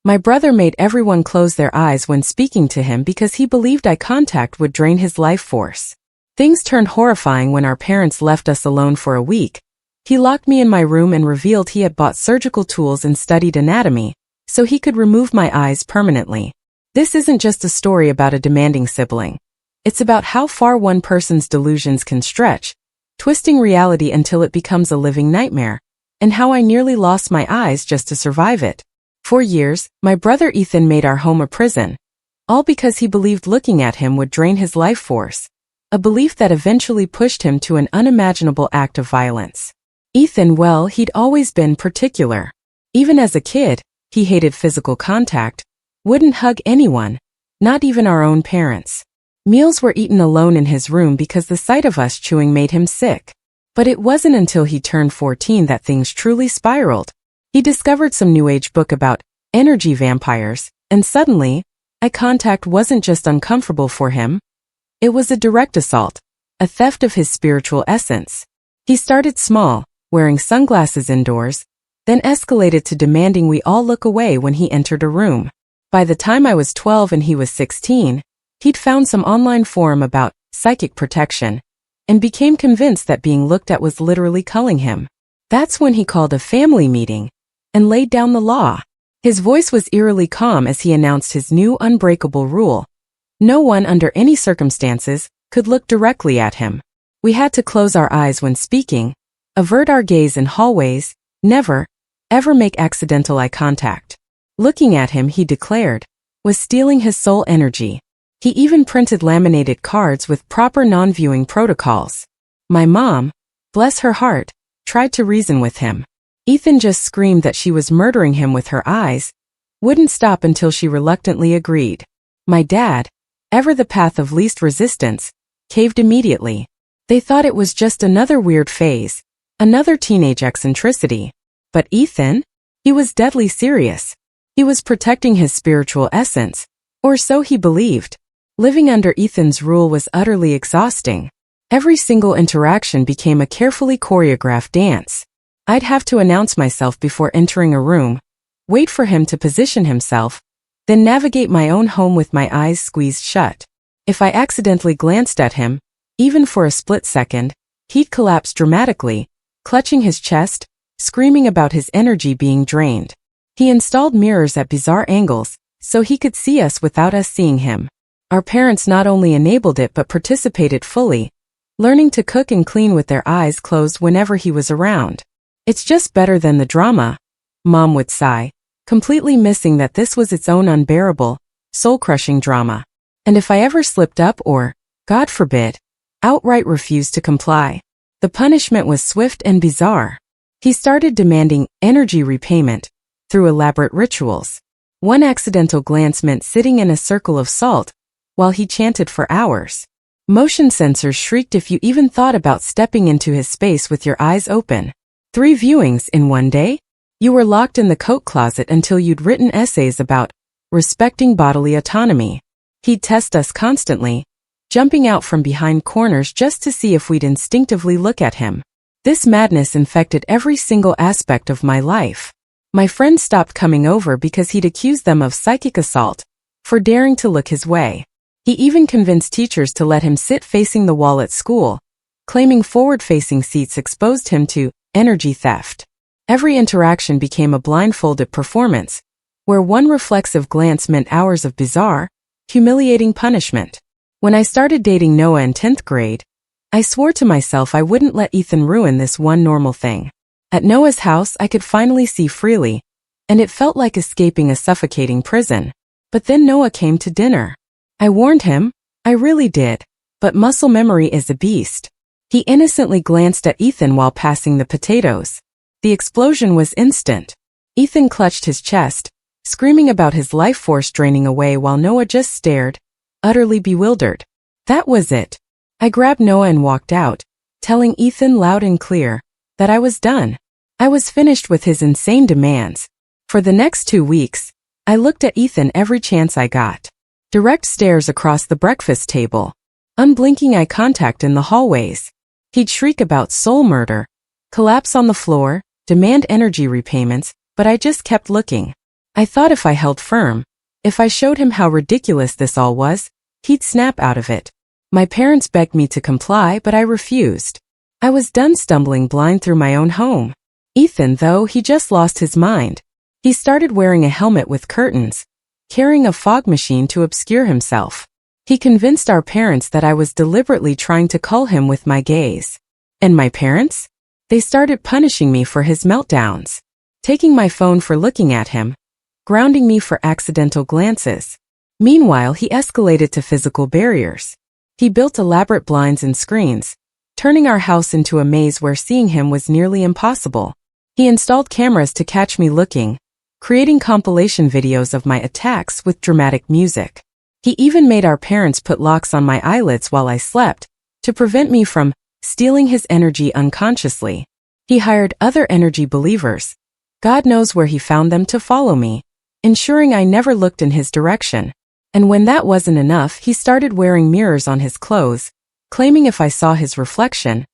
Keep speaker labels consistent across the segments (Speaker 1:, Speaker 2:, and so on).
Speaker 1: My brother made everyone close their eyes when speaking to him because he believed eye contact would drain his life force. Things turned horrifying when our parents left us alone for a week. He locked me in my room and revealed he had bought surgical tools and studied anatomy, so he could remove my eyes permanently. This isn't just a story about a demanding sibling. It's about how far one person's delusions can stretch, twisting reality until it becomes a living nightmare, and how I nearly lost my eyes just to survive it. For years, my brother Ethan made our home a prison, all because he believed looking at him would drain his life force, a belief that eventually pushed him to an unimaginable act of violence. Ethan, well, he'd always been particular. Even as a kid, he hated physical contact, wouldn't hug anyone, not even our own parents. Meals were eaten alone in his room because the sight of us chewing made him sick. But it wasn't until he turned 14 that things truly spiraled. He discovered some new age book about energy vampires, and suddenly, eye contact wasn't just uncomfortable for him. It was a direct assault, a theft of his spiritual essence. He started small, wearing sunglasses indoors, then escalated to demanding we all look away when he entered a room. By the time I was 12 and he was 16, he'd found some online forum about psychic protection, and became convinced that being looked at was literally culling him. That's when he called a family meeting and laid down the law. His voice was eerily calm as he announced his new unbreakable rule. No one under any circumstances could look directly at him. We had to close our eyes when speaking, avert our gaze in hallways, never, ever make accidental eye contact. Looking at him, he declared, was stealing his soul energy. He even printed laminated cards with proper non-viewing protocols. My mom, bless her heart, tried to reason with him. Ethan just screamed that she was murdering him with her eyes, wouldn't stop until she reluctantly agreed. My dad, ever the path of least resistance, caved immediately. They thought it was just another weird phase, another teenage eccentricity. But Ethan? He was deadly serious. He was protecting his spiritual essence, or so he believed. Living under Ethan's rule was utterly exhausting. Every single interaction became a carefully choreographed dance. I'd have to announce myself before entering a room, wait for him to position himself, then navigate my own home with my eyes squeezed shut. If I accidentally glanced at him, even for a split second, he'd collapse dramatically, clutching his chest, screaming about his energy being drained. He installed mirrors at bizarre angles, so he could see us without us seeing him. Our parents not only enabled it but participated fully, learning to cook and clean with their eyes closed whenever he was around. It's just better than the drama, Mom would sigh, completely missing that this was its own unbearable, soul-crushing drama. And if I ever slipped up or, God forbid, outright refused to comply, the punishment was swift and bizarre. He started demanding energy repayment through elaborate rituals. One accidental glance meant sitting in a circle of salt while he chanted for hours. Motion sensors shrieked if you even thought about stepping into his space with your eyes open. 3 viewings in one day? You were locked in the coat closet until you'd written essays about respecting bodily autonomy. He'd test us constantly, jumping out from behind corners just to see if we'd instinctively look at him. This madness infected every single aspect of my life. My friends stopped coming over because he'd accused them of psychic assault for daring to look his way. He even convinced teachers to let him sit facing the wall at school, claiming forward-facing seats exposed him to energy theft. Every interaction became a blindfolded performance, where one reflexive glance meant hours of bizarre, humiliating punishment. When I started dating Noah in 10th grade, I swore to myself I wouldn't let Ethan ruin this one normal thing. At Noah's house, I could finally see freely, and it felt like escaping a suffocating prison. But then Noah came to dinner. I warned him, I really did, but muscle memory is a beast. He innocently glanced at Ethan while passing the potatoes. The explosion was instant. Ethan clutched his chest, screaming about his life force draining away while Noah just stared, utterly bewildered. That was it. I grabbed Noah and walked out, telling Ethan loud and clear that I was done. I was finished with his insane demands. For the next 2 weeks, I looked at Ethan every chance I got. Direct stares across the breakfast table, unblinking eye contact in the hallways. He'd shriek about soul murder, collapse on the floor, demand energy repayments, but I just kept looking. I thought if I held firm, if I showed him how ridiculous this all was, he'd snap out of it. My parents begged me to comply, but I refused. I was done stumbling blind through my own home. Ethan, though, he just lost his mind. He started wearing a helmet with curtains, carrying a fog machine to obscure himself. He convinced our parents that I was deliberately trying to cull him with my gaze. And my parents? They started punishing me for his meltdowns, taking my phone for looking at him, grounding me for accidental glances. Meanwhile, he escalated to physical barriers. He built elaborate blinds and screens, turning our house into a maze where seeing him was nearly impossible. He installed cameras to catch me looking, creating compilation videos of my attacks with dramatic music. He even made our parents put locks on my eyelids while I slept, to prevent me from stealing his energy unconsciously. He hired other energy believers. God knows where he found them to follow me, ensuring I never looked in his direction. And when that wasn't enough, he started wearing mirrors on his clothes, claiming if I saw his reflection,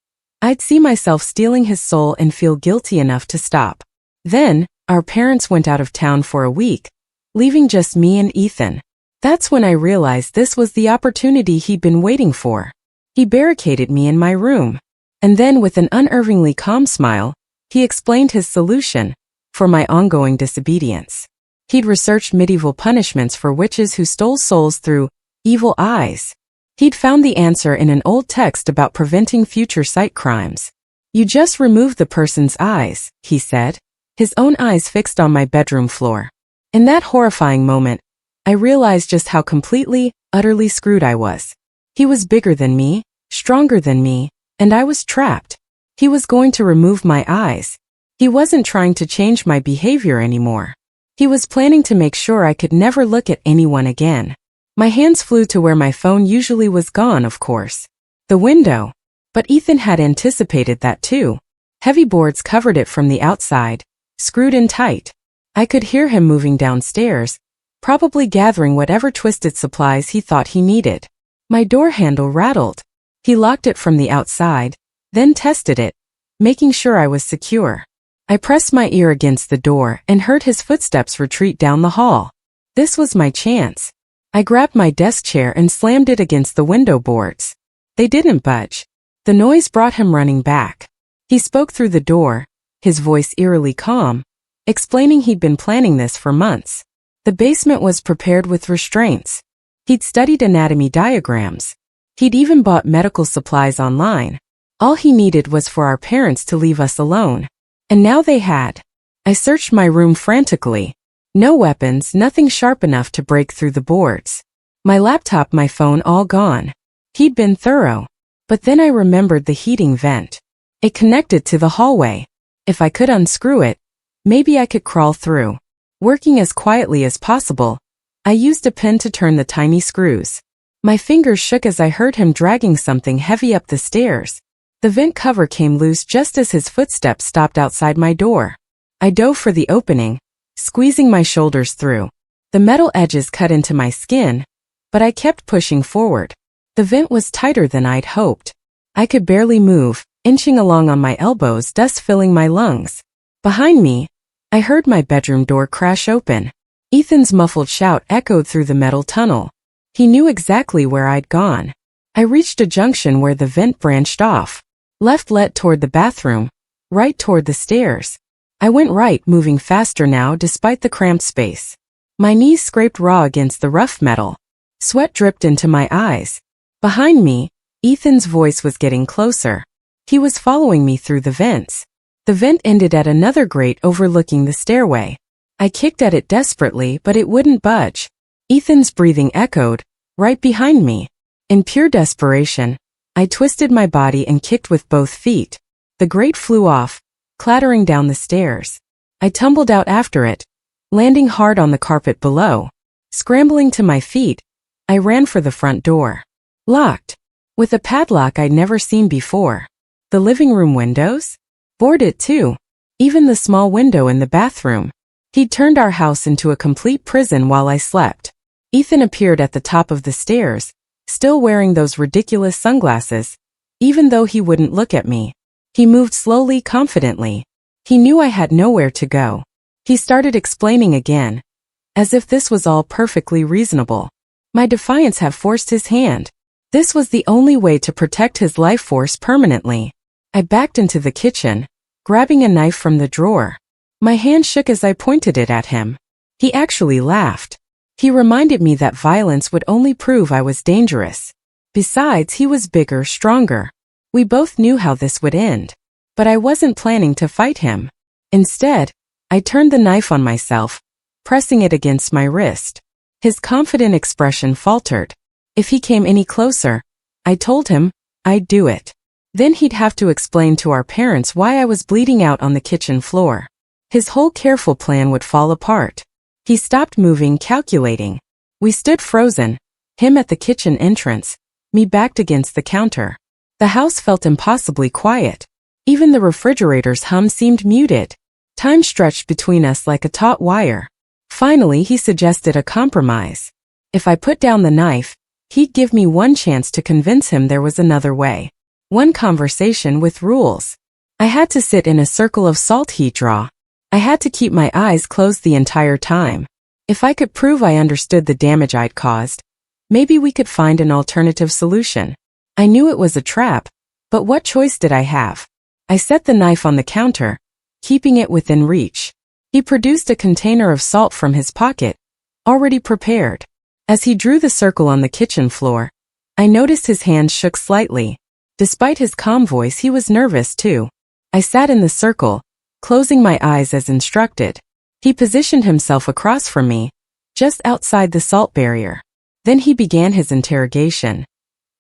Speaker 1: I'd see myself stealing his soul and feel guilty enough to stop. Then, our parents went out of town for a week, leaving just me and Ethan. That's when I realized this was the opportunity he'd been waiting for. He barricaded me in my room. And then, with an unnervingly calm smile, he explained his solution for my ongoing disobedience. He'd researched medieval punishments for witches who stole souls through evil eyes. He'd found the answer in an old text about preventing future sight crimes. You just remove the person's eyes, he said, his own eyes fixed on my bedroom floor. In that horrifying moment, I realized just how completely, utterly screwed I was. He was bigger than me, stronger than me, and I was trapped. He was going to remove my eyes. He wasn't trying to change my behavior anymore. He was planning to make sure I could never look at anyone again. My hands flew to where my phone usually was gone, of course. The window. But Ethan had anticipated that too. Heavy boards covered it from the outside, screwed in tight. I could hear him moving downstairs, probably gathering whatever twisted supplies he thought he needed. My door handle rattled. He locked it from the outside, then tested it, making sure I was secure. I pressed my ear against the door and heard his footsteps retreat down the hall. This was my chance. I grabbed my desk chair and slammed it against the window boards. They didn't budge. The noise brought him running back. He spoke through the door, his voice eerily calm, explaining he'd been planning this for months. The basement was prepared with restraints. He'd studied anatomy diagrams. He'd even bought medical supplies online. All he needed was for our parents to leave us alone. And now they had. I searched my room frantically. No weapons, nothing sharp enough to break through the boards. My laptop, my phone, all gone. He'd been thorough. But then I remembered the heating vent. It connected to the hallway. If I could unscrew it, maybe I could crawl through. Working as quietly as possible, I used a pin to turn the tiny screws. My fingers shook as I heard him dragging something heavy up the stairs. The vent cover came loose just as his footsteps stopped outside my door. I dove for the opening, squeezing my shoulders through. The metal edges cut into my skin, but I kept pushing forward. The vent was tighter than I'd hoped. I could barely move, inching along on my elbows, dust filling my lungs. Behind me, I heard my bedroom door crash open. Ethan's muffled shout echoed through the metal tunnel. He knew exactly where I'd gone. I reached a junction where the vent branched off. Left led toward the bathroom, right toward the stairs. I went right, moving faster now despite the cramped space. My knees scraped raw against the rough metal. Sweat dripped into my eyes. Behind me, Ethan's voice was getting closer. He was following me through the vents. The vent ended at another grate overlooking the stairway. I kicked at it desperately, but it wouldn't budge. Ethan's breathing echoed, right behind me. In pure desperation, I twisted my body and kicked with both feet. The grate flew off, clattering down the stairs. I tumbled out after it, landing hard on the carpet below. Scrambling to my feet, I ran for the front door. Locked, with a padlock I'd never seen before. The living room windows? Boarded too. Even the small window in the bathroom. He'd turned our house into a complete prison while I slept. Ethan appeared at the top of the stairs, still wearing those ridiculous sunglasses, even though he wouldn't look at me. He moved slowly, confidently. He knew I had nowhere to go. He started explaining again, as if this was all perfectly reasonable. My defiance had forced his hand. This was the only way to protect his life force permanently. I backed into the kitchen, grabbing a knife from the drawer. My hand shook as I pointed it at him. He actually laughed. He reminded me that violence would only prove I was dangerous. Besides, he was bigger, stronger. We both knew how this would end. But I wasn't planning to fight him. Instead, I turned the knife on myself, pressing it against my wrist. His confident expression faltered. If he came any closer, I told him, I'd do it. Then he'd have to explain to our parents why I was bleeding out on the kitchen floor. His whole careful plan would fall apart. He stopped moving, calculating. We stood frozen, him at the kitchen entrance, me backed against the counter. The house felt impossibly quiet. Even the refrigerator's hum seemed muted. Time stretched between us like a taut wire. Finally, he suggested a compromise. If I put down the knife, he'd give me one chance to convince him there was another way. One conversation with rules. I had to sit in a circle of salt he'd draw. I had to keep my eyes closed the entire time. If I could prove I understood the damage I'd caused, maybe we could find an alternative solution. I knew it was a trap, but what choice did I have? I set the knife on the counter, keeping it within reach. He produced a container of salt from his pocket, already prepared. As he drew the circle on the kitchen floor, I noticed his hand shook slightly. Despite his calm voice, he was nervous too. I sat in the circle, closing my eyes as instructed. He positioned himself across from me, just outside the salt barrier. Then he began his interrogation.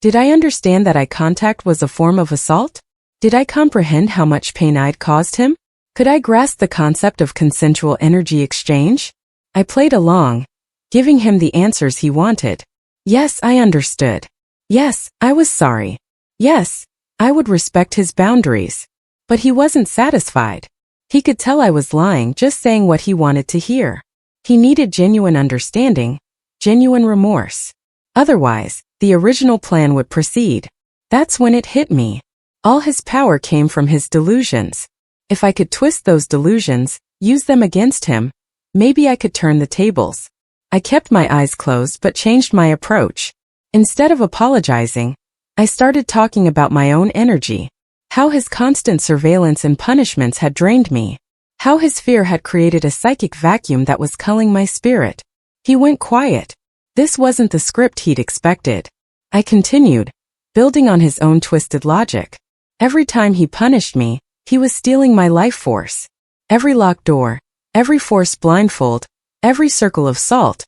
Speaker 1: Did I understand that eye contact was a form of assault? Did I comprehend how much pain I'd caused him? Could I grasp the concept of consensual energy exchange? I played along, giving him the answers he wanted. Yes, I understood. Yes, I was sorry. Yes, I would respect his boundaries. But he wasn't satisfied. He could tell I was lying, just saying what he wanted to hear. He needed genuine understanding, genuine remorse. Otherwise, the original plan would proceed. That's when it hit me. All his power came from his delusions. If I could twist those delusions, use them against him, maybe I could turn the tables. I kept my eyes closed but changed my approach. Instead of apologizing, I started talking about my own energy. How his constant surveillance and punishments had drained me. How his fear had created a psychic vacuum that was culling my spirit. He went quiet. This wasn't the script he'd expected. I continued, building on his own twisted logic. Every time he punished me, he was stealing my life force. Every locked door, every forced blindfold, every circle of salt.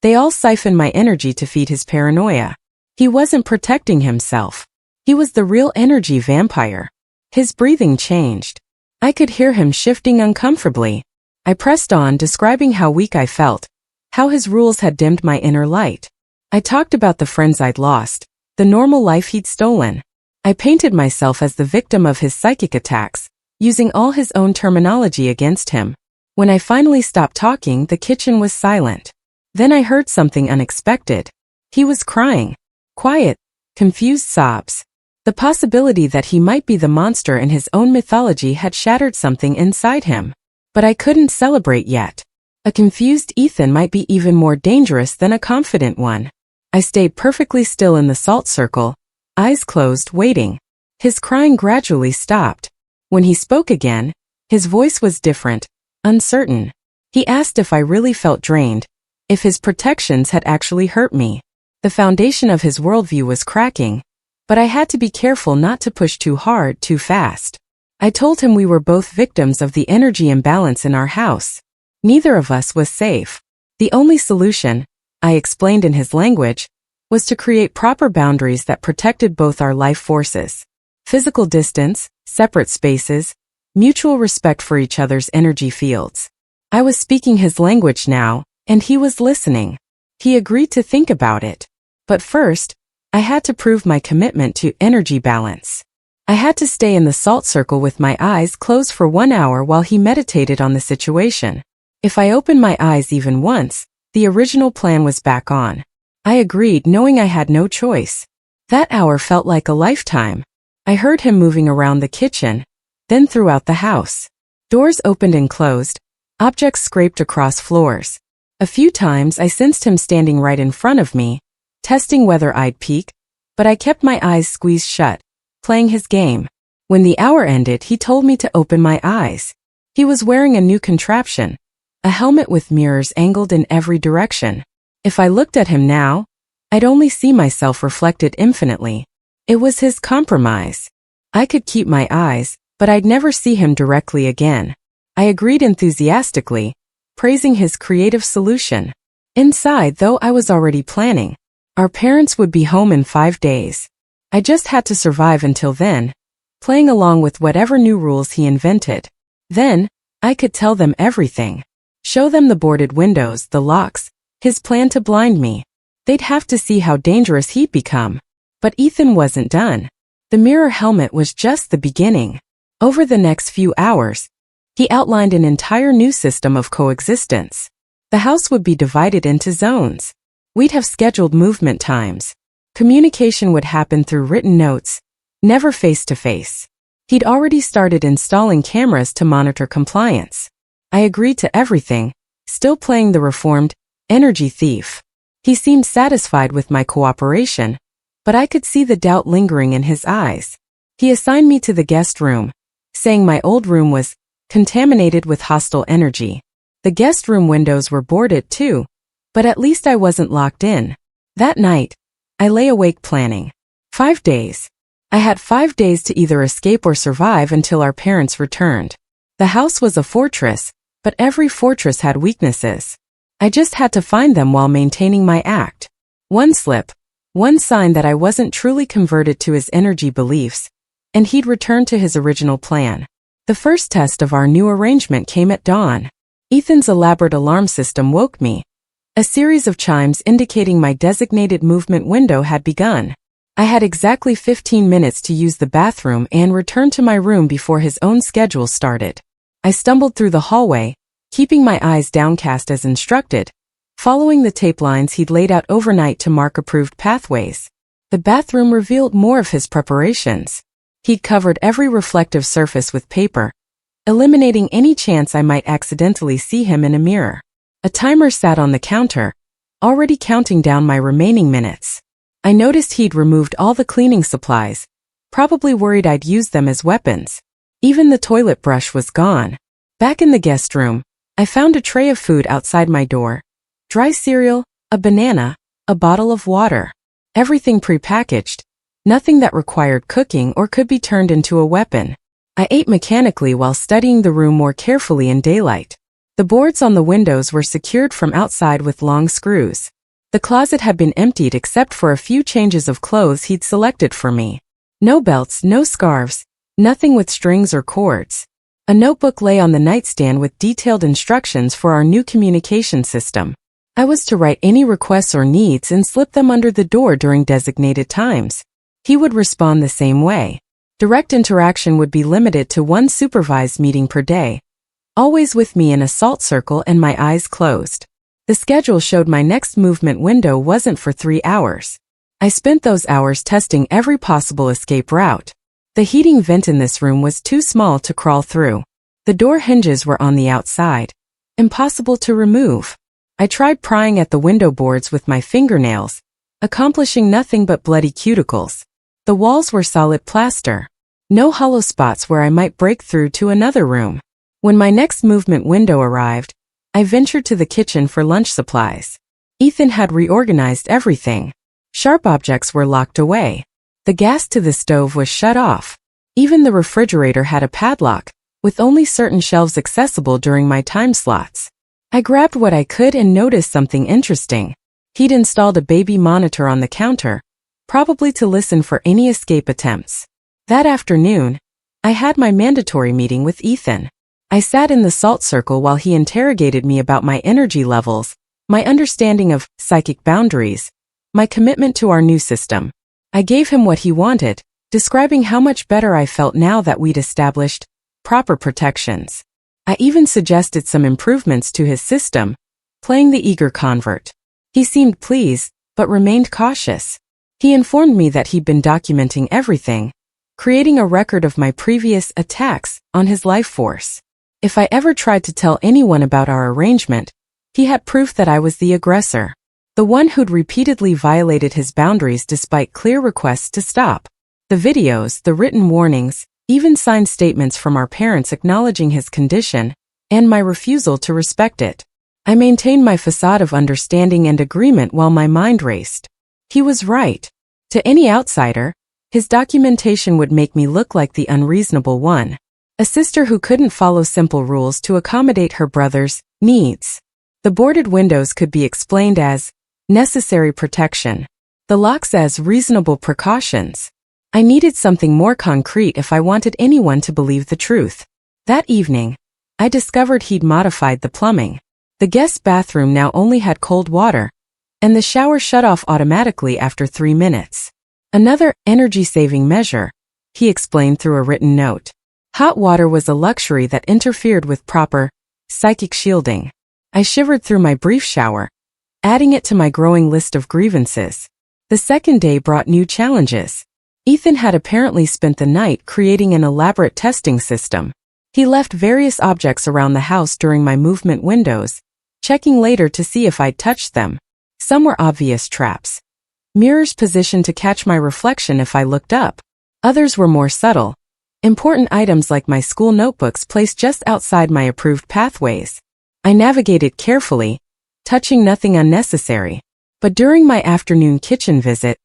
Speaker 1: They all siphoned my energy to feed his paranoia. He wasn't protecting himself. He was the real energy vampire. His breathing changed. I could hear him shifting uncomfortably. I pressed on, describing how weak I felt, how his rules had dimmed my inner light. I talked about the friends I'd lost, the normal life he'd stolen. I painted myself as the victim of his psychic attacks, using all his own terminology against him. When I finally stopped talking, the kitchen was silent. Then I heard something unexpected. He was crying. Quiet, confused sobs. The possibility that he might be the monster in his own mythology had shattered something inside him. But I couldn't celebrate yet. A confused Ethan might be even more dangerous than a confident one. I stayed perfectly still in the salt circle, eyes closed, waiting. His crying gradually stopped. When he spoke again, his voice was different, uncertain. He asked if I really felt drained, if his protections had actually hurt me. The foundation of his worldview was cracking, but I had to be careful not to push too hard, too fast. I told him we were both victims of the energy imbalance in our house. Neither of us was safe. The only solution, I explained in his language, was to create proper boundaries that protected both our life forces. Physical distance, separate spaces, mutual respect for each other's energy fields. I was speaking his language now, and he was listening. He agreed to think about it. But first, I had to prove my commitment to energy balance. I had to stay in the salt circle with my eyes closed for 1 hour while he meditated on the situation. If I opened my eyes even once, the original plan was back on. I agreed, knowing I had no choice. That hour felt like a lifetime. I heard him moving around the kitchen, then throughout the house. Doors opened and closed, objects scraped across floors. A few times I sensed him standing right in front of me, testing whether I'd peek, but I kept my eyes squeezed shut, playing his game. When the hour ended, he told me to open my eyes. He was wearing a new contraption, a helmet with mirrors angled in every direction. If I looked at him now, I'd only see myself reflected infinitely. It was his compromise. I could keep my eyes, but I'd never see him directly again. I agreed enthusiastically, praising his creative solution. Inside, though, I was already planning. Our parents would be home in 5 days. I just had to survive until then, playing along with whatever new rules he invented. Then, I could tell them everything. Show them the boarded windows, the locks, his plan to blind me. They'd have to see how dangerous he'd become. But Ethan wasn't done. The mirror helmet was just the beginning. Over the next few hours, he outlined an entire new system of coexistence. The house would be divided into zones. We'd have scheduled movement times. Communication would happen through written notes, never face-to-face. He'd already started installing cameras to monitor compliance. I agreed to everything, still playing the reformed energy thief. He seemed satisfied with my cooperation, but I could see the doubt lingering in his eyes. He assigned me to the guest room, saying my old room was contaminated with hostile energy. The guest room windows were boarded too, but at least I wasn't locked in. That night, I lay awake planning. 5 days. I had 5 days to either escape or survive until our parents returned. The house was a fortress, but every fortress had weaknesses. I just had to find them while maintaining my act. One slip, one sign that I wasn't truly converted to his energy beliefs, and he'd returned to his original plan. The first test of our new arrangement came at dawn. Ethan's elaborate alarm system woke me. A series of chimes indicating my designated movement window had begun. I had exactly 15 minutes to use the bathroom and return to my room before his own schedule started. I stumbled through the hallway, keeping my eyes downcast as instructed, following the tape lines he'd laid out overnight to mark approved pathways. The bathroom revealed more of his preparations. He'd covered every reflective surface with paper, eliminating any chance I might accidentally see him in a mirror. A timer sat on the counter, already counting down my remaining minutes. I noticed he'd removed all the cleaning supplies, probably worried I'd use them as weapons. Even the toilet brush was gone. Back in the guest room, I found a tray of food outside my door. Dry cereal, a banana, a bottle of water. Everything prepackaged, nothing that required cooking or could be turned into a weapon. I ate mechanically while studying the room more carefully in daylight. The boards on the windows were secured from outside with long screws. The closet had been emptied except for a few changes of clothes he'd selected for me. No belts, no scarves, nothing with strings or cords. A notebook lay on the nightstand with detailed instructions for our new communication system. I was to write any requests or needs and slip them under the door during designated times. He would respond the same way. Direct interaction would be limited to one supervised meeting per day, always with me in a salt circle and my eyes closed. The schedule showed my next movement window wasn't for 3 hours. I spent those hours testing every possible escape route. The heating vent in this room was too small to crawl through. The door hinges were on the outside, impossible to remove. I tried prying at the window boards with my fingernails, accomplishing nothing but bloody cuticles. The walls were solid plaster. No hollow spots where I might break through to another room. When my next movement window arrived, I ventured to the kitchen for lunch supplies. Ethan had reorganized everything. Sharp objects were locked away. The gas to the stove was shut off. Even the refrigerator had a padlock, with only certain shelves accessible during my time slots. I grabbed what I could and noticed something interesting. He'd installed a baby monitor on the counter, probably to listen for any escape attempts. That afternoon, I had my mandatory meeting with Ethan. I sat in the salt circle while he interrogated me about my energy levels, my understanding of psychic boundaries, my commitment to our new system. I gave him what he wanted, describing how much better I felt now that we'd established proper protections. I even suggested some improvements to his system, playing the eager convert. He seemed pleased, but remained cautious. He informed me that he'd been documenting everything, creating a record of my previous attacks on his life force. If I ever tried to tell anyone about our arrangement, He had proof that I was the aggressor, the one who'd repeatedly violated his boundaries despite clear requests to stop. The videos, the written warnings, even signed statements from our parents acknowledging his condition and my refusal to respect it. I maintained my facade of understanding and agreement while my mind raced. He was right. To any outsider, his documentation would make me look like the unreasonable one, a sister who couldn't follow simple rules to accommodate her brother's needs. The boarded windows could be explained as necessary protection, the locks as reasonable precautions. I needed something more concrete if I wanted anyone to believe the truth. That evening, I discovered he'd modified the plumbing. The guest bathroom now only had cold water, and the shower shut off automatically after 3 minutes. Another energy-saving measure, he explained through a written note. Hot water was a luxury that interfered with proper psychic shielding. I shivered through my brief shower, adding it to my growing list of grievances. The second day brought new challenges. Ethan had apparently spent the night creating an elaborate testing system. He left various objects around the house during my movement windows, checking later to see if I'd touched them. Some were obvious traps, mirrors positioned to catch my reflection if I looked up. Others were more subtle, important items like my school notebooks placed just outside my approved pathways. I navigated carefully, touching nothing unnecessary. But during my afternoon kitchen visit,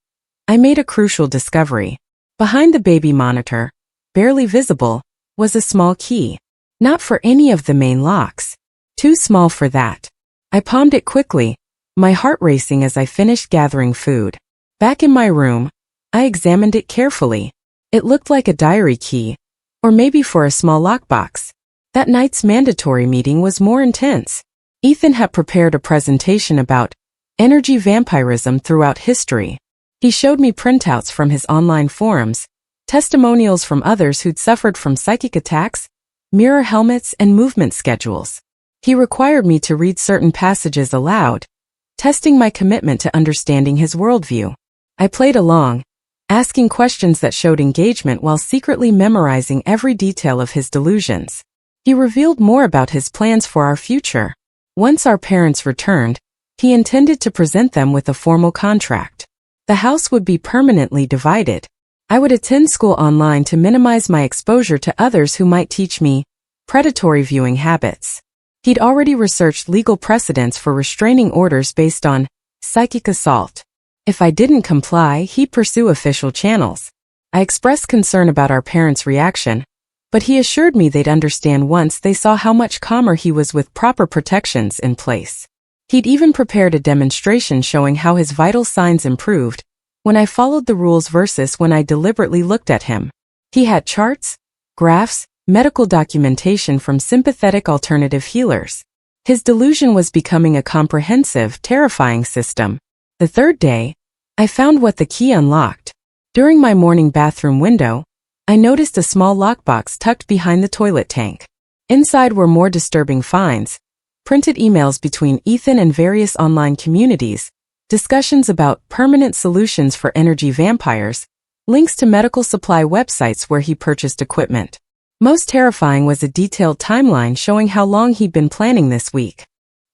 Speaker 1: I made a crucial discovery. Behind the baby monitor, barely visible, was a small key. Not for any of the main locks. Too small for that. I palmed it quickly, my heart racing as I finished gathering food. Back in my room, I examined it carefully. It looked like a diary key, or maybe for a small lockbox. That night's mandatory meeting was more intense. Ethan had prepared a presentation about energy vampirism throughout history. He showed me printouts from his online forums, testimonials from others who'd suffered from psychic attacks, mirror helmets, and movement schedules. He required me to read certain passages aloud, testing my commitment to understanding his worldview. I played along, asking questions that showed engagement while secretly memorizing every detail of his delusions. He revealed more about his plans for our future. Once our parents returned, he intended to present them with a formal contract. The house would be permanently divided. I would attend school online to minimize my exposure to others who might teach me predatory viewing habits. He'd already researched legal precedents for restraining orders based on psychic assault. If I didn't comply, he'd pursue official channels. I expressed concern about our parents' reaction, but he assured me they'd understand once they saw how much calmer he was with proper protections in place. He'd even prepared a demonstration showing how his vital signs improved when I followed the rules versus when I deliberately looked at him. He had charts, graphs, medical documentation from sympathetic alternative healers. His delusion was becoming a comprehensive, terrifying system. The third day, I found what the key unlocked. During my morning bathroom window, I noticed a small lockbox tucked behind the toilet tank. Inside were more disturbing finds, printed emails between Ethan and various online communities, discussions about permanent solutions for energy vampires, links to medical supply websites where he purchased equipment. Most terrifying was a detailed timeline showing how long he'd been planning this week.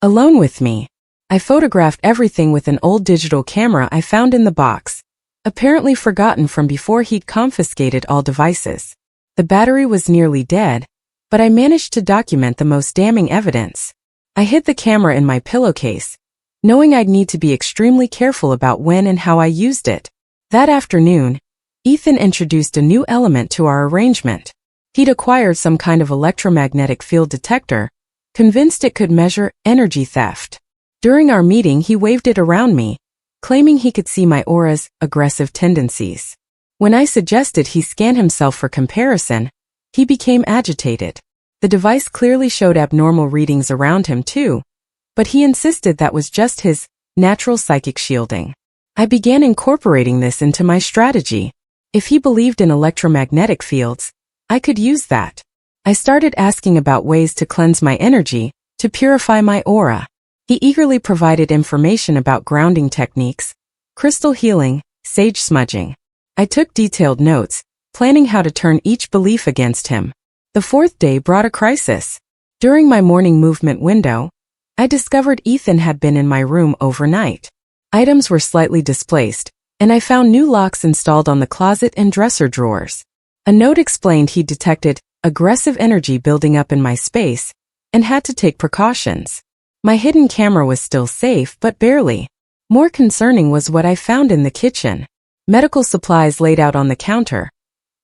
Speaker 1: Alone with me, I photographed everything with an old digital camera I found in the box, apparently forgotten from before he'd confiscated all devices. The battery was nearly dead, but I managed to document the most damning evidence. I hid the camera in my pillowcase, knowing I'd need to be extremely careful about when and how I used it. That afternoon, Ethan introduced a new element to our arrangement. He'd acquired some kind of electromagnetic field detector, convinced it could measure energy theft. During our meeting, he waved it around me, claiming he could see my aura's aggressive tendencies. When I suggested he scan himself for comparison, he became agitated. The device clearly showed abnormal readings around him too, but he insisted that was just his natural psychic shielding. I began incorporating this into my strategy. If he believed in electromagnetic fields, I could use that. I started asking about ways to cleanse my energy, to purify my aura. He eagerly provided information about grounding techniques, crystal healing, sage smudging. I took detailed notes, planning how to turn each belief against him. The fourth day brought a crisis. During my morning movement window, I discovered Ethan had been in my room overnight. Items were slightly displaced, and I found new locks installed on the closet and dresser drawers. A note explained he detected aggressive energy building up in my space and had to take precautions. My hidden camera was still safe, but barely. More concerning was what I found in the kitchen. Medical supplies laid out on the counter.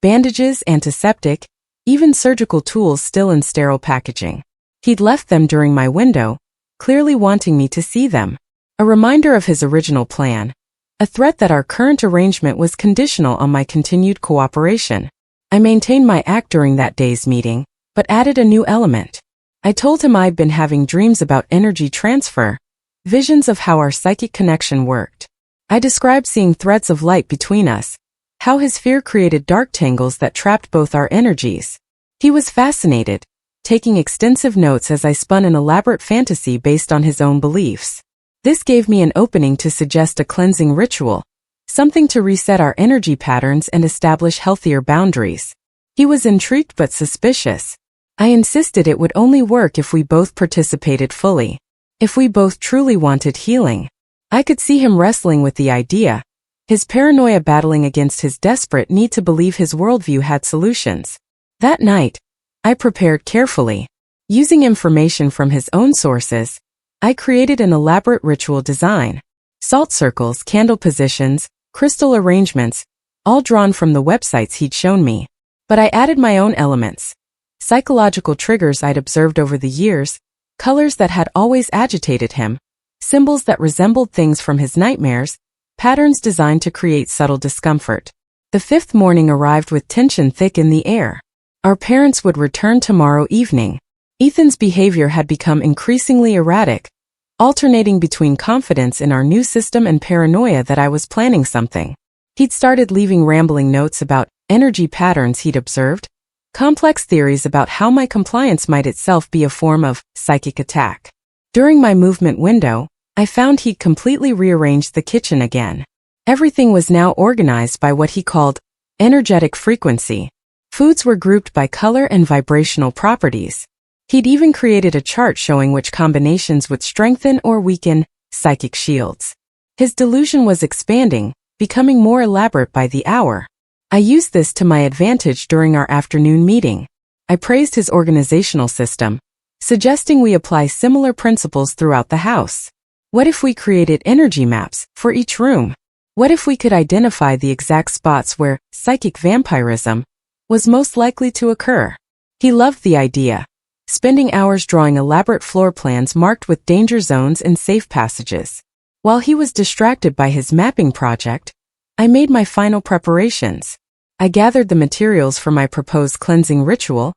Speaker 1: Bandages, antiseptic, even surgical tools still in sterile packaging. He'd left them during my window, clearly wanting me to see them. A reminder of his original plan. A threat that our current arrangement was conditional on my continued cooperation. I maintained my act during that day's meeting, but added a new element. I told him I'd been having dreams about energy transfer, visions of how our psychic connection worked. I described seeing threads of light between us, how his fear created dark tangles that trapped both our energies. He was fascinated, taking extensive notes as I spun an elaborate fantasy based on his own beliefs. This gave me an opening to suggest a cleansing ritual, something to reset our energy patterns and establish healthier boundaries. He was intrigued but suspicious. I insisted it would only work if we both participated fully, if we both truly wanted healing. I could see him wrestling with the idea, his paranoia battling against his desperate need to believe his worldview had solutions. That night, I prepared carefully. Using information from his own sources, I created an elaborate ritual design. Salt circles, candle positions, crystal arrangements, all drawn from the websites he'd shown me. But I added my own elements. Psychological triggers I'd observed over the years, colors that had always agitated him, symbols that resembled things from his nightmares, patterns designed to create subtle discomfort. The fifth morning arrived with tension thick in the air. Our parents would return tomorrow evening. Ethan's behavior had become increasingly erratic, alternating between confidence in our new system and paranoia that I was planning something. He'd started leaving rambling notes about energy patterns he'd observed, complex theories about how my compliance might itself be a form of psychic attack. During my movement window, I found he'd completely rearranged the kitchen again. Everything was now organized by what he called energetic frequency. Foods were grouped by color and vibrational properties. He'd even created a chart showing which combinations would strengthen or weaken psychic shields. His delusion was expanding, becoming more elaborate by the hour. I used this to my advantage during our afternoon meeting. I praised his organizational system, suggesting we apply similar principles throughout the house. What if we created energy maps for each room? What if we could identify the exact spots where psychic vampirism was most likely to occur? He loved the idea, spending hours drawing elaborate floor plans marked with danger zones and safe passages. While he was distracted by his mapping project, I made my final preparations. I gathered the materials for my proposed cleansing ritual,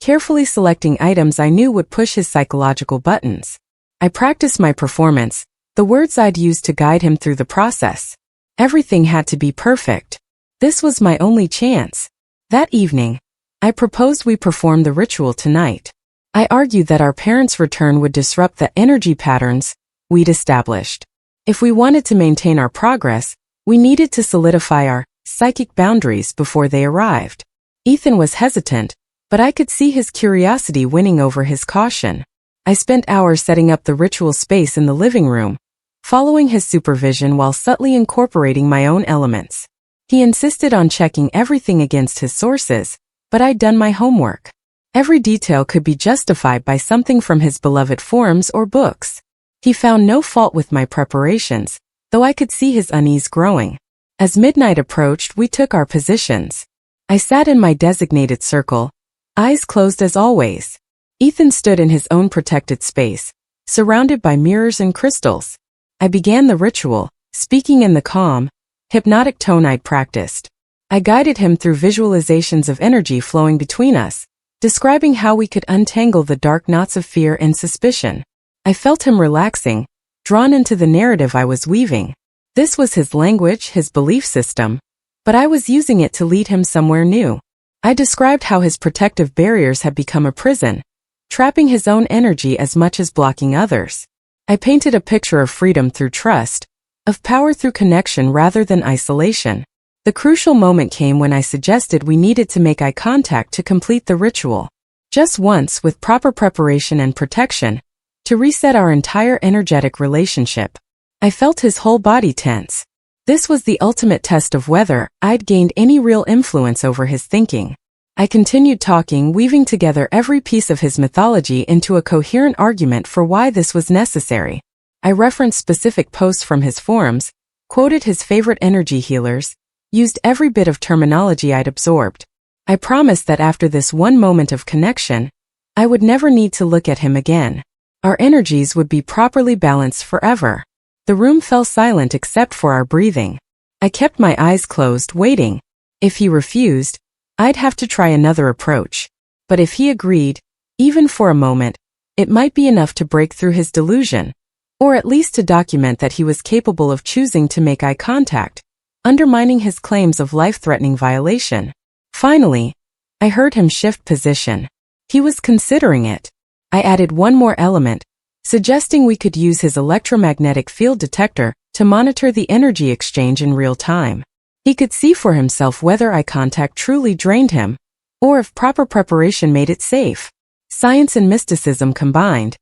Speaker 1: carefully selecting items I knew would push his psychological buttons. I practiced my performance, the words I'd use to guide him through the process. Everything had to be perfect. This was my only chance. That evening, I proposed we perform the ritual tonight. I argued that our parents' return would disrupt the energy patterns we'd established. If we wanted to maintain our progress, we needed to solidify our psychic boundaries before they arrived. Ethan was hesitant, but I could see his curiosity winning over his caution. I spent hours setting up the ritual space in the living room, following his supervision while subtly incorporating my own elements. He insisted on checking everything against his sources, but I'd done my homework. Every detail could be justified by something from his beloved forums or books. He found no fault with my preparations, though I could see his unease growing. As midnight approached, we took our positions. I sat in my designated circle, eyes closed as always. Ethan stood in his own protected space, surrounded by mirrors and crystals. I began the ritual, speaking in the calm, hypnotic tone I'd practiced. I guided him through visualizations of energy flowing between us, describing how we could untangle the dark knots of fear and suspicion. I felt him relaxing, drawn into the narrative I was weaving. This was his language, his belief system, but I was using it to lead him somewhere new. I described how his protective barriers had become a prison, trapping his own energy as much as blocking others. I painted a picture of freedom through trust, of power through connection rather than isolation. The crucial moment came when I suggested we needed to make eye contact to complete the ritual. Just once, with proper preparation and protection, to reset our entire energetic relationship. I felt his whole body tense. This was the ultimate test of whether I'd gained any real influence over his thinking. I continued talking, weaving together every piece of his mythology into a coherent argument for why this was necessary. I referenced specific posts from his forums, quoted his favorite energy healers, used every bit of terminology I'd absorbed. I promised that after this one moment of connection, I would never need to look at him again. Our energies would be properly balanced forever. The room fell silent except for our breathing. I kept my eyes closed, waiting. If he refused, I'd have to try another approach. But if he agreed, even for a moment, it might be enough to break through his delusion, or at least to document that he was capable of choosing to make eye contact, undermining his claims of life-threatening violation. Finally, I heard him shift position. He was considering it. I added one more element, suggesting we could use his electromagnetic field detector to monitor the energy exchange in real time. He could see for himself whether eye contact truly drained him, or if proper preparation made it safe. Science and mysticism combined.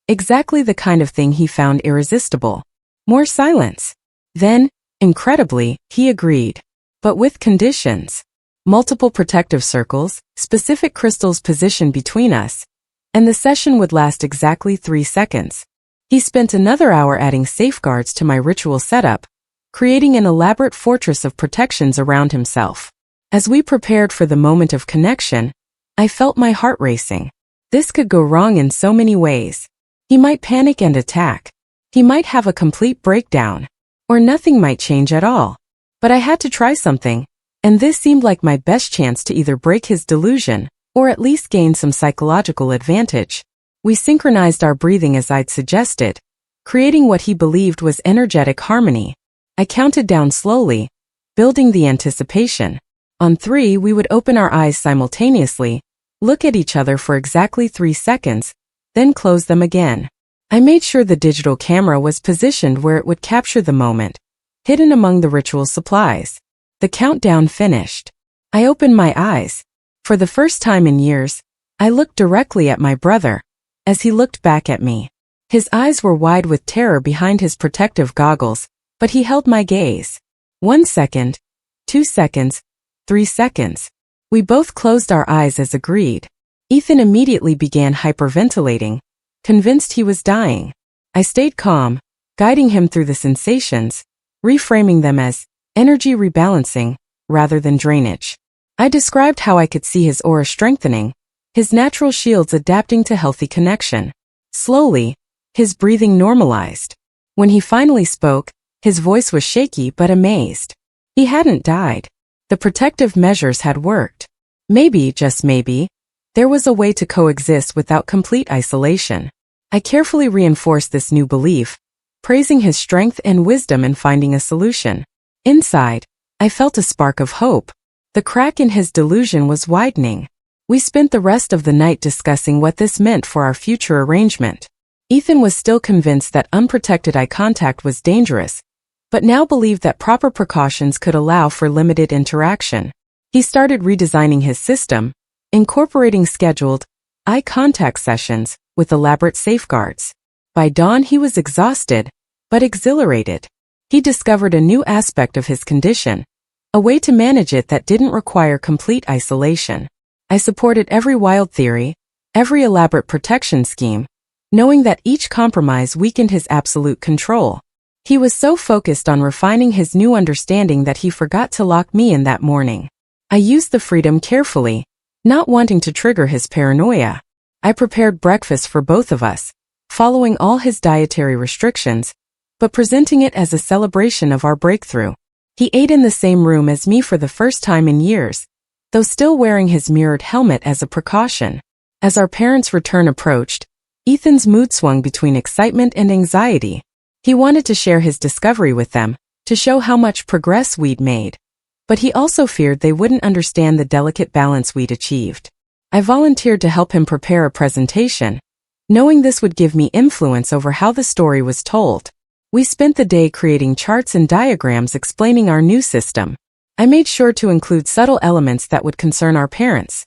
Speaker 1: Exactly the kind of thing he found irresistible. More silence. Then, incredibly, he agreed. But with conditions. Multiple protective circles, specific crystals positioned between us, and the session would last exactly 3 seconds. He spent another hour adding safeguards to my ritual setup, creating an elaborate fortress of protections around himself. As we prepared for the moment of connection, I felt my heart racing. This could go wrong in so many ways. He might panic and attack. He might have a complete breakdown. Or nothing might change at all. But I had to try something, and this seemed like my best chance to either break his delusion, or at least gain some psychological advantage. We synchronized our breathing as I'd suggested, creating what he believed was energetic harmony. I counted down slowly, building the anticipation. On 3, we would open our eyes simultaneously, look at each other for exactly 3 seconds, then close them again. I made sure the digital camera was positioned where it would capture the moment, hidden among the ritual supplies. The countdown finished. I opened my eyes. For the first time in years, I looked directly at my brother, as he looked back at me. His eyes were wide with terror behind his protective goggles, but he held my gaze. 1 second, 2 seconds, 3 seconds. We both closed our eyes as agreed. Ethan immediately began hyperventilating, convinced he was dying. I stayed calm, guiding him through the sensations, reframing them as energy rebalancing rather than drainage. I described how I could see his aura strengthening, his natural shields adapting to healthy connection. Slowly, his breathing normalized. When he finally spoke, his voice was shaky but amazed. He hadn't died. The protective measures had worked. Maybe, just maybe, there was a way to coexist without complete isolation. I carefully reinforced this new belief, praising his strength and wisdom in finding a solution. Inside, I felt a spark of hope. The crack in his delusion was widening. We spent the rest of the night discussing what this meant for our future arrangement. Ethan was still convinced that unprotected eye contact was dangerous, but now believed that proper precautions could allow for limited interaction. He started redesigning his system, incorporating scheduled eye contact sessions with elaborate safeguards. By dawn he was exhausted, but exhilarated. He discovered a new aspect of his condition, a way to manage it that didn't require complete isolation. I supported every wild theory, every elaborate protection scheme, knowing that each compromise weakened his absolute control. He was so focused on refining his new understanding that he forgot to lock me in that morning. I used the freedom carefully, not wanting to trigger his paranoia. I prepared breakfast for both of us, following all his dietary restrictions, but presenting it as a celebration of our breakthrough. He ate in the same room as me for the first time in years, though still wearing his mirrored helmet as a precaution. As our parents' return approached, Ethan's mood swung between excitement and anxiety. He wanted to share his discovery with them, to show how much progress we'd made. But he also feared they wouldn't understand the delicate balance we'd achieved. I volunteered to help him prepare a presentation, knowing this would give me influence over how the story was told. We spent the day creating charts and diagrams explaining our new system. I made sure to include subtle elements that would concern our parents,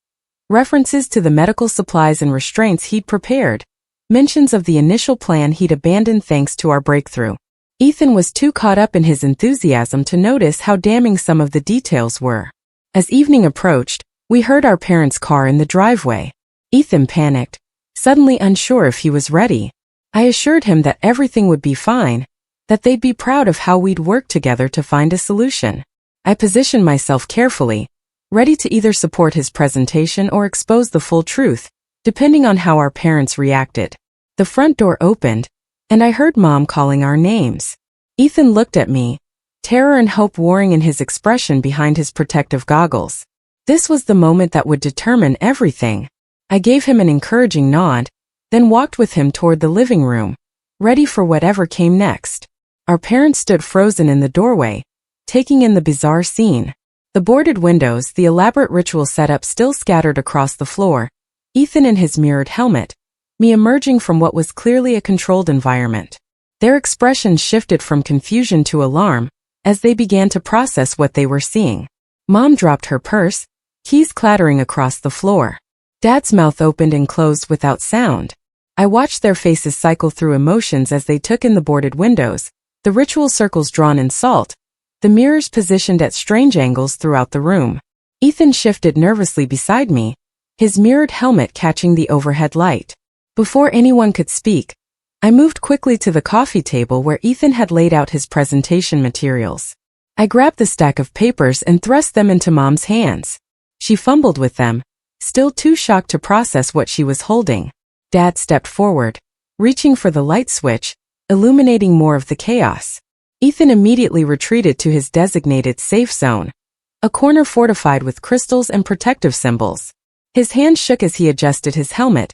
Speaker 1: references to the medical supplies and restraints he'd prepared, mentions of the initial plan he'd abandoned thanks to our breakthrough. Ethan was too caught up in his enthusiasm to notice how damning some of the details were. As evening approached, we heard our parents' car in the driveway. Ethan panicked, suddenly unsure if he was ready. I assured him that everything would be fine, that they'd be proud of how we'd worked together to find a solution. I positioned myself carefully, ready to either support his presentation or expose the full truth, depending on how our parents reacted. The front door opened, and I heard Mom calling our names. Ethan looked at me, terror and hope warring in his expression behind his protective goggles. This was the moment that would determine everything. I gave him an encouraging nod, then walked with him toward the living room, ready for whatever came next. Our parents stood frozen in the doorway, taking in the bizarre scene. The boarded windows, the elaborate ritual setup still scattered across the floor, Ethan in his mirrored helmet, me emerging from what was clearly a controlled environment. Their expressions shifted from confusion to alarm as they began to process what they were seeing. Mom dropped her purse, keys clattering across the floor. Dad's mouth opened and closed without sound. I watched their faces cycle through emotions as they took in the boarded windows, the ritual circles drawn in salt, the mirrors positioned at strange angles throughout the room. Ethan shifted nervously beside me, his mirrored helmet catching the overhead light. Before anyone could speak, I moved quickly to the coffee table where Ethan had laid out his presentation materials. I grabbed the stack of papers and thrust them into Mom's hands. She fumbled with them, still too shocked to process what she was holding. Dad stepped forward, reaching for the light switch, illuminating more of the chaos. Ethan immediately retreated to his designated safe zone, a corner fortified with crystals and protective symbols. His hand shook as he adjusted his helmet,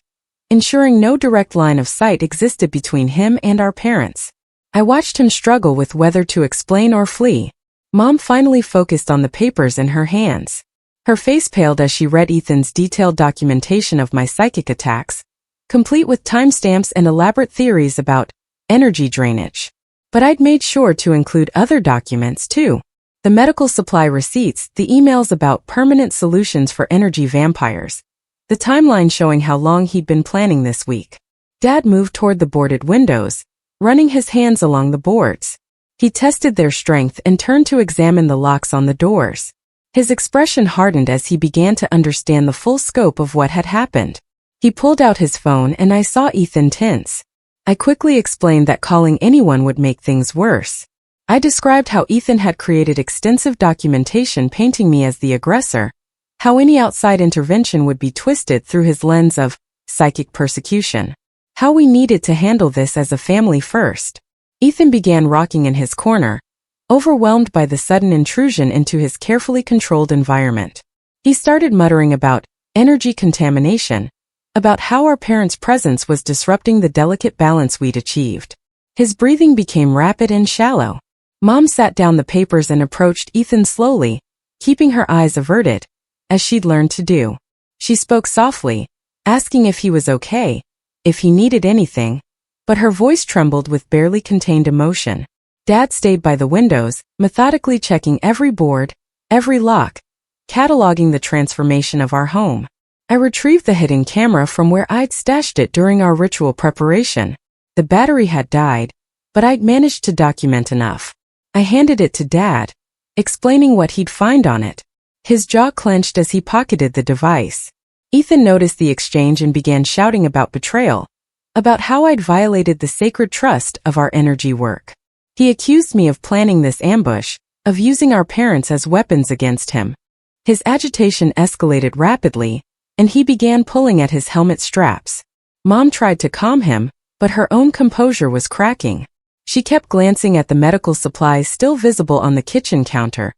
Speaker 1: ensuring no direct line of sight existed between him and our parents. I watched him struggle with whether to explain or flee. Mom finally focused on the papers in her hands. Her face paled as she read Ethan's detailed documentation of my psychic attacks, complete with timestamps and elaborate theories about energy drainage. But I'd made sure to include other documents too. The medical supply receipts, the emails about permanent solutions for energy vampires, the timeline showing how long he'd been planning this week. Dad moved toward the boarded windows, running his hands along the boards. He tested their strength and turned to examine the locks on the doors. His expression hardened as he began to understand the full scope of what had happened. He pulled out his phone and I saw Ethan tense. I quickly explained that calling anyone would make things worse. I described how Ethan had created extensive documentation painting me as the aggressor, how any outside intervention would be twisted through his lens of psychic persecution, how we needed to handle this as a family first. Ethan began rocking in his corner, overwhelmed by the sudden intrusion into his carefully controlled environment. He started muttering about energy contamination, about how our parents' presence was disrupting the delicate balance we'd achieved. His breathing became rapid and shallow. Mom sat down the papers and approached Ethan slowly, keeping her eyes averted, as she'd learned to do. She spoke softly, asking if he was okay, if he needed anything, but her voice trembled with barely contained emotion. Dad stayed by the windows, methodically checking every board, every lock, cataloging the transformation of our home. I retrieved the hidden camera from where I'd stashed it during our ritual preparation. The battery had died, but I'd managed to document enough. I handed it to Dad, explaining what he'd find on it. His jaw clenched as he pocketed the device. Ethan noticed the exchange and began shouting about betrayal, about how I'd violated the sacred trust of our energy work. He accused me of planning this ambush, of using our parents as weapons against him. His agitation escalated rapidly, and he began pulling at his helmet straps. Mom tried to calm him, but her own composure was cracking. She kept glancing at the medical supplies still visible on the kitchen counter,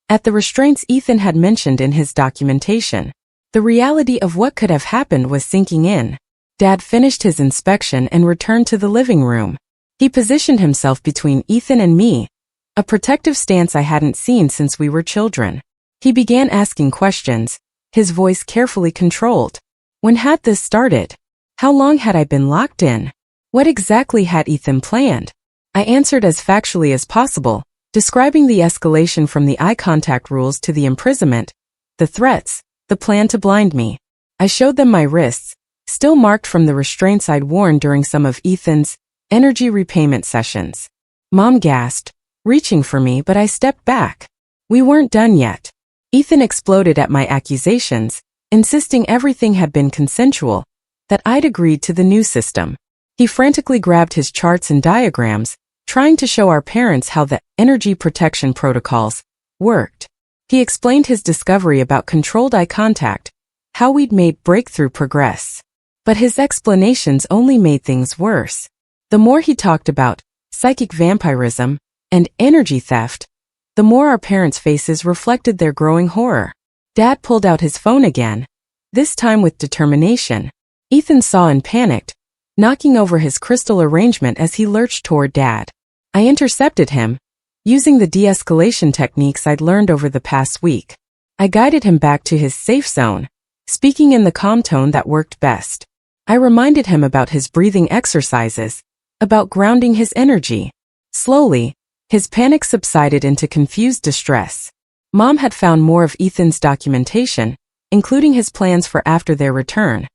Speaker 1: at the restraints Ethan had mentioned in his documentation. The reality of what could have happened was sinking in. Dad finished his inspection and returned to the living room. He positioned himself between Ethan and me, a protective stance I hadn't seen since we were children. He began asking questions, his voice carefully controlled. When had this started? How long had I been locked in? What exactly had Ethan planned? I answered as factually as possible, describing the escalation from the eye contact rules to the imprisonment, the threats, the plan to blind me. I showed them my wrists, still marked from the restraints I'd worn during some of Ethan's energy repayment sessions. Mom gasped, reaching for me, but I stepped back. We weren't done yet. Ethan exploded at my accusations, insisting everything had been consensual, that I'd agreed to the new system. He frantically grabbed his charts and diagrams, trying to show our parents how the energy protection protocols worked. He explained his discovery about controlled eye contact, how we'd made breakthrough progress. But his explanations only made things worse. The more he talked about psychic vampirism and energy theft, the more our parents' faces reflected their growing horror. Dad pulled out his phone again, this time with determination. Ethan saw and panicked, knocking over his crystal arrangement as he lurched toward Dad. I intercepted him, using the de-escalation techniques I'd learned over the past week. I guided him back to his safe zone, speaking in the calm tone that worked best. I reminded him about his breathing exercises, about grounding his energy. Slowly, his panic subsided into confused distress. Mom had found more of Ethan's documentation, including his plans for after their return.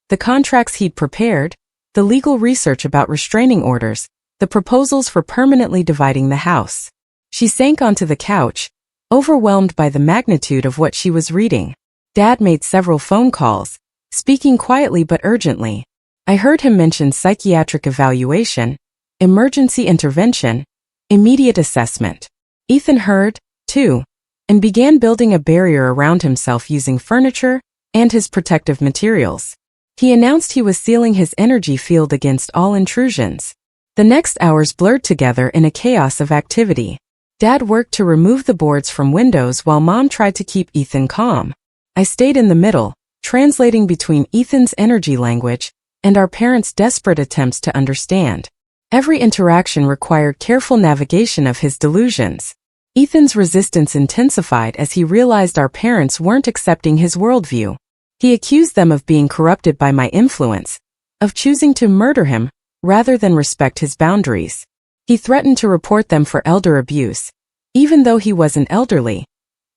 Speaker 1: The contracts he'd prepared, the legal research about restraining orders, the proposals for permanently dividing the house. She sank onto the couch, overwhelmed by the magnitude of what she was reading. Dad made several phone calls, speaking quietly but urgently. I heard him mention psychiatric evaluation, emergency intervention, immediate assessment. Ethan heard, too, and began building a barrier around himself using furniture and his protective materials. He announced he was sealing his energy field against all intrusions. The next hours blurred together in a chaos of activity. Dad worked to remove the boards from windows while Mom tried to keep Ethan calm. I stayed in the middle, translating between Ethan's energy language and our parents' desperate attempts to understand. Every interaction required careful navigation of his delusions. Ethan's resistance intensified as he realized our parents weren't accepting his worldview. He accused them of being corrupted by my influence, of choosing to murder him rather than respect his boundaries. He threatened to report them for elder abuse, even though he wasn't elderly,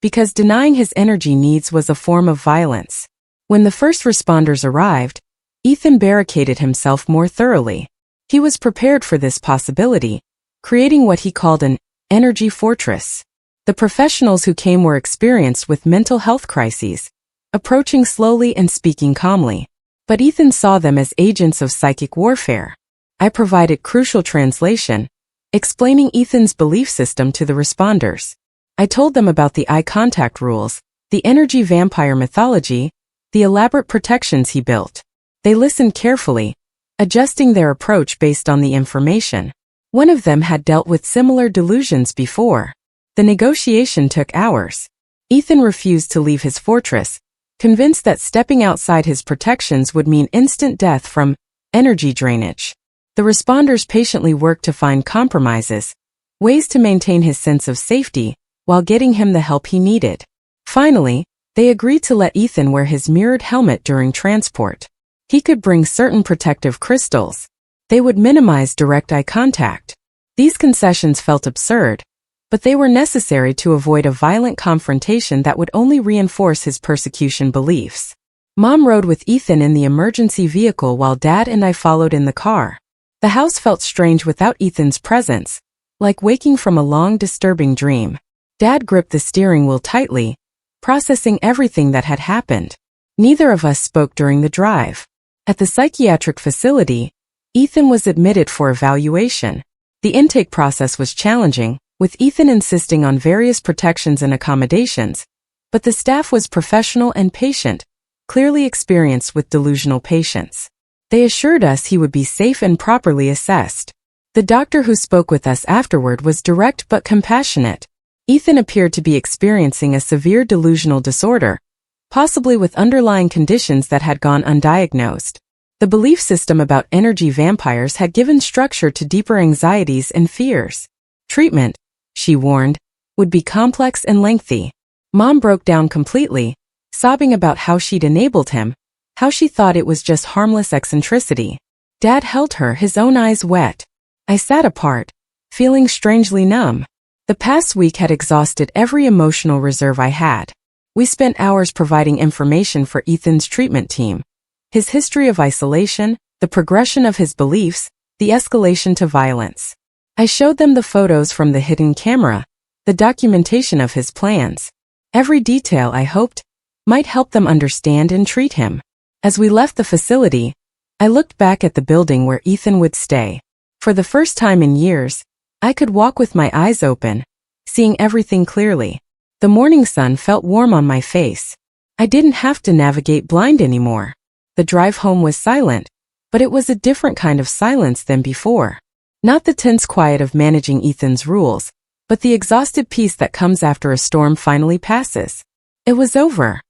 Speaker 1: because denying his energy needs was a form of violence. When the first responders arrived, Ethan barricaded himself more thoroughly. He was prepared for this possibility, creating what he called an energy fortress. The professionals who came were experienced with mental health crises, approaching slowly and speaking calmly. But Ethan saw them as agents of psychic warfare. I provided crucial translation, explaining Ethan's belief system to the responders. I told them about the eye contact rules, the energy vampire mythology, the elaborate protections he built. They listened carefully, adjusting their approach based on the information. One of them had dealt with similar delusions before. The negotiation took hours. Ethan refused to leave his fortress, convinced that stepping outside his protections would mean instant death from energy drainage. The responders patiently worked to find compromises, ways to maintain his sense of safety, while getting him the help he needed. Finally, they agreed to let Ethan wear his mirrored helmet during transport. He could bring certain protective crystals. They would minimize direct eye contact. These concessions felt absurd, but they were necessary to avoid a violent confrontation that would only reinforce his persecution beliefs. Mom rode with Ethan in the emergency vehicle while Dad and I followed in the car. The house felt strange without Ethan's presence, like waking from a long, disturbing dream. Dad gripped the steering wheel tightly, processing everything that had happened. Neither of us spoke during the drive. At the psychiatric facility, Ethan was admitted for evaluation. The intake process was challenging, with Ethan insisting on various protections and accommodations, but the staff was professional and patient, clearly experienced with delusional patients. They assured us he would be safe and properly assessed. The doctor who spoke with us afterward was direct but compassionate. Ethan appeared to be experiencing a severe delusional disorder, possibly with underlying conditions that had gone undiagnosed. The belief system about energy vampires had given structure to deeper anxieties and fears. Treatment, she warned, would be complex and lengthy. Mom broke down completely, sobbing about how she'd enabled him, how she thought it was just harmless eccentricity. Dad held her, his own eyes wet. I sat apart, feeling strangely numb. The past week had exhausted every emotional reserve I had. We spent hours providing information for Ethan's treatment team, His history of isolation, the progression of his beliefs, the escalation to violence. I showed them the photos from the hidden camera, the documentation of his plans. Every detail, I hoped, might help them understand and treat him. As we left the facility, I looked back at the building where Ethan would stay. For the first time in years, I could walk with my eyes open, seeing everything clearly. The morning sun felt warm on my face. I didn't have to navigate blind anymore. The drive home was silent, but it was a different kind of silence than before. Not the tense quiet of managing Ethan's rules, but the exhausted peace that comes after a storm finally passes. It was over.